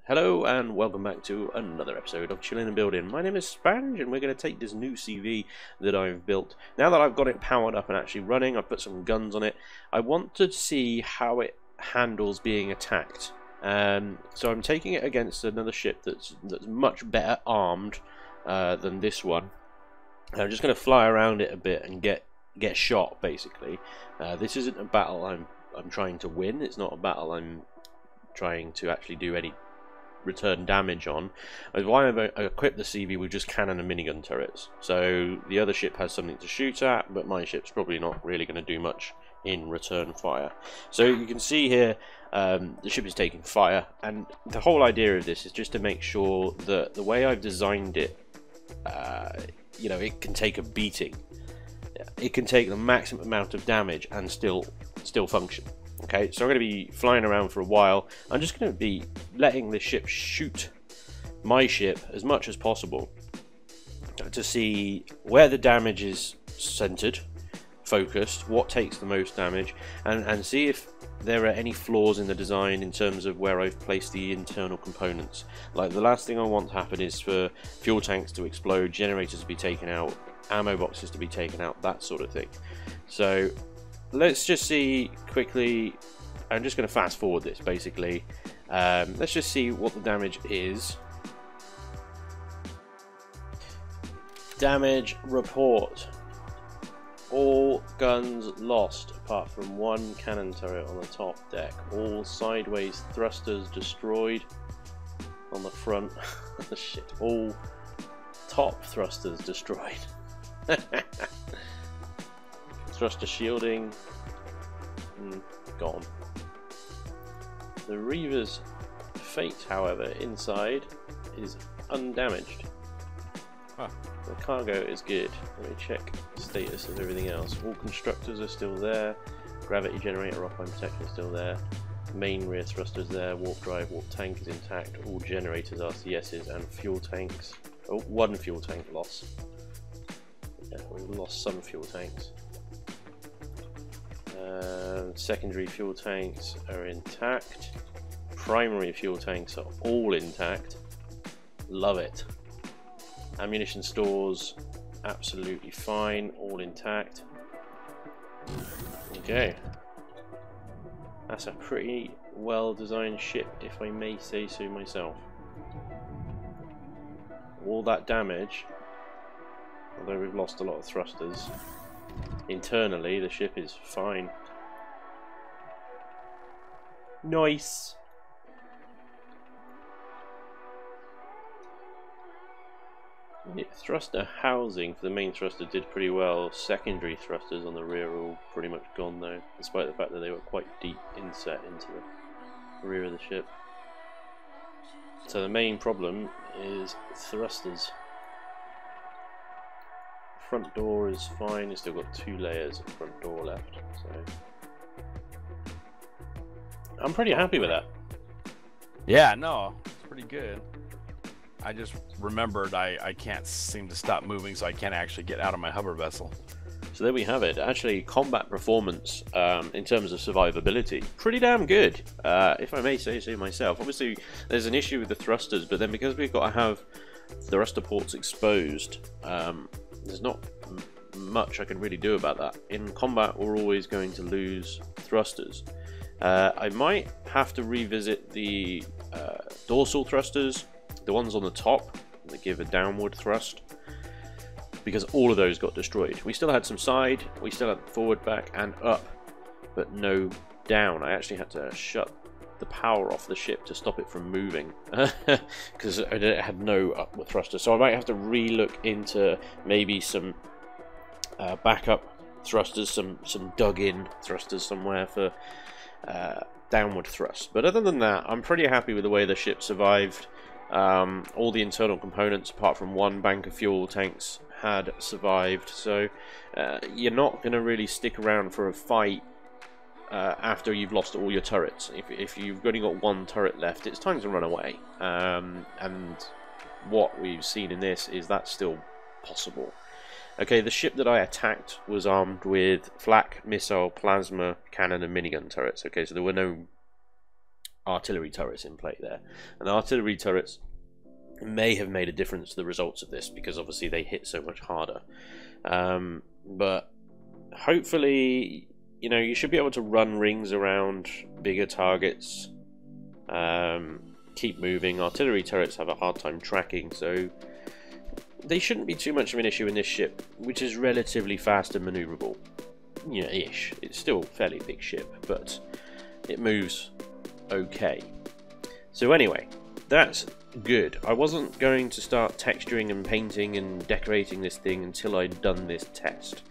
Hello and welcome back to another episode of Chillin and Buildin. My name is Spanj and we're going to take this new CV that I've built. Now that I've got it powered up and actually running, I've put some guns on it. I want to see how it handles being attacked. So I'm taking it against another ship that's much better armed than this one. I'm just going to fly around it a bit and get shot basically. This isn't a battle I'm trying to win. It's not a battle I'm trying to actually do any return damage on. Why I've equipped the CV with just cannon and minigun turrets, so the other ship has something to shoot at, but my ship's probably not really going to do much in return fire. So you can see here the ship is taking fire, and the whole idea of this is just to make sure that the way I've designed it, you know, it can take a beating. It can take the maximum amount of damage and still function. Okay, so I'm going to be flying around for a while. I'm just going to be letting the ship shoot my ship as much as possible to see where the damage is centered, focused, what takes the most damage, and see if there are any flaws in the design in terms of where I've placed the internal components. Like, the last thing I want to happen is for fuel tanks to explode, generators to be taken out, ammo boxes to be taken out, that sort of thing. So let's just see quickly. I'm just going to fast forward this basically. Let's just see what the damage is. Damage report. All guns lost apart from one cannon turret on the top deck. All sideways thrusters destroyed on the front. Shit. All top thrusters destroyed. Thruster shielding gone. The Reaver's fate, however, inside is undamaged. Huh. The cargo is good. Let me check the status of everything else. All constructors are still there. Gravity generator, rockline protection is still there. Main rear thrusters there. Warp drive, warp tank is intact. All generators, RCSs, and fuel tanks. Oh, one fuel tank loss. Yeah, we've lost some fuel tanks. Secondary fuel tanks are intact. Primary fuel tanks are all intact. Love it. Ammunition stores absolutely fine, all intact. Okay, that's a pretty well designed ship, if I may say so myself. All that damage, although we've lost a lot of thrusters, internally the ship is fine. Nice. The thruster housing for the main thruster did pretty well. Secondary thrusters on the rear are all pretty much gone though, despite the fact that they were quite deep inset into the rear of the ship. So the main problem is thrusters. Front door is fine, it's still got 2 layers of front door left, so I'm pretty happy with that. Yeah, no, it's pretty good. I just remembered I can't seem to stop moving, so I can't actually get out of my hover vessel. So there we have it. Actually, combat performance in terms of survivability, pretty damn good, if I may say so myself. Obviously, there's an issue with the thrusters, but then because we've got to have thruster ports exposed, there's not much I can really do about that. In combat, we're always going to lose thrusters. I might have to revisit the dorsal thrusters, the ones on the top that give a downward thrust, because all of those got destroyed. We still had some side, we still had forward, back, and up, but no down. I actually had to shut the power off the ship to stop it from moving because it had no upward thruster. So I might have to re-look into maybe some backup thrusters, some dug-in thrusters somewhere for downward thrust. But other than that, I'm pretty happy with the way the ship survived. All the internal components, apart from one bank of fuel tanks, had survived. So you're not going to really stick around for a fight after you've lost all your turrets. If you've only got one turret left, it's time to run away. And what we've seen in this is that's still possible. Okay, the ship that I attacked was armed with flak, missile, plasma, cannon, and minigun turrets. Okay, so there were no artillery turrets in play there, and the artillery turrets may have made a difference to the results of this, because obviously they hit so much harder. But hopefully, you know, you should be able to run rings around bigger targets, keep moving. Artillery turrets have a hard time tracking, so they shouldn't be too much of an issue in this ship, which is relatively fast and maneuverable. You know, ish. It's still a fairly big ship, but it moves okay. So anyway, that's good. I wasn't going to start texturing and painting and decorating this thing until I'd done this test,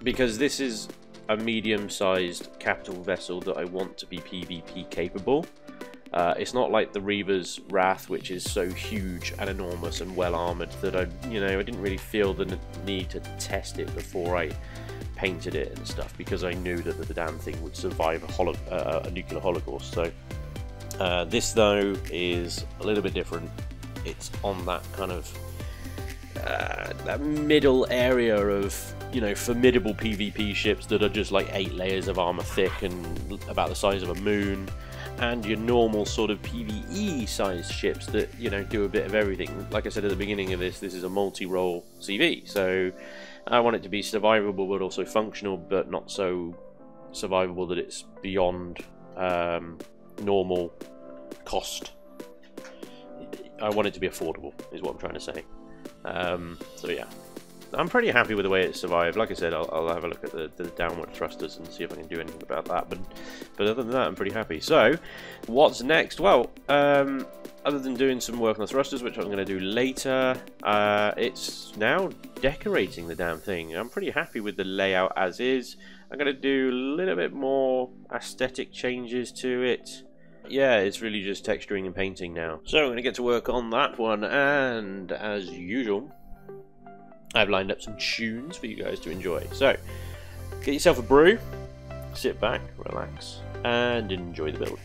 because this is a medium-sized capital vessel that I want to be PvP capable. It's not like the Reaver's Wrath, which is so huge and enormous and well armored that I didn't really feel the need to test it before I painted it and stuff, because I knew that the damn thing would survive a nuclear holocaust. So this though is a little bit different. It's on that kind of that middle area of, you know, formidable PvP ships that are just like 8 layers of armor thick and about the size of a moon, and your normal sort of PvE sized ships that, you know, do a bit of everything. Like I said at the beginning of this is a multi-role CV, so I want it to be survivable but also functional, but not so survivable that it's beyond normal cost. I want it to be affordable, is what I'm trying to say. So yeah, I'm pretty happy with the way it survived. Like I said, I'll have a look at the downward thrusters and see if I can do anything about that. But other than that, I'm pretty happy. So, what's next? Well, other than doing some work on the thrusters, which I'm going to do later, it's now decorating the damn thing. I'm pretty happy with the layout as is. I'm going to do a little bit more aesthetic changes to it. Yeah, it's really just texturing and painting now. So I'm going to get to work on that one, and as usual, I've lined up some tunes for you guys to enjoy. So, get yourself a brew, sit back, relax, and enjoy the build.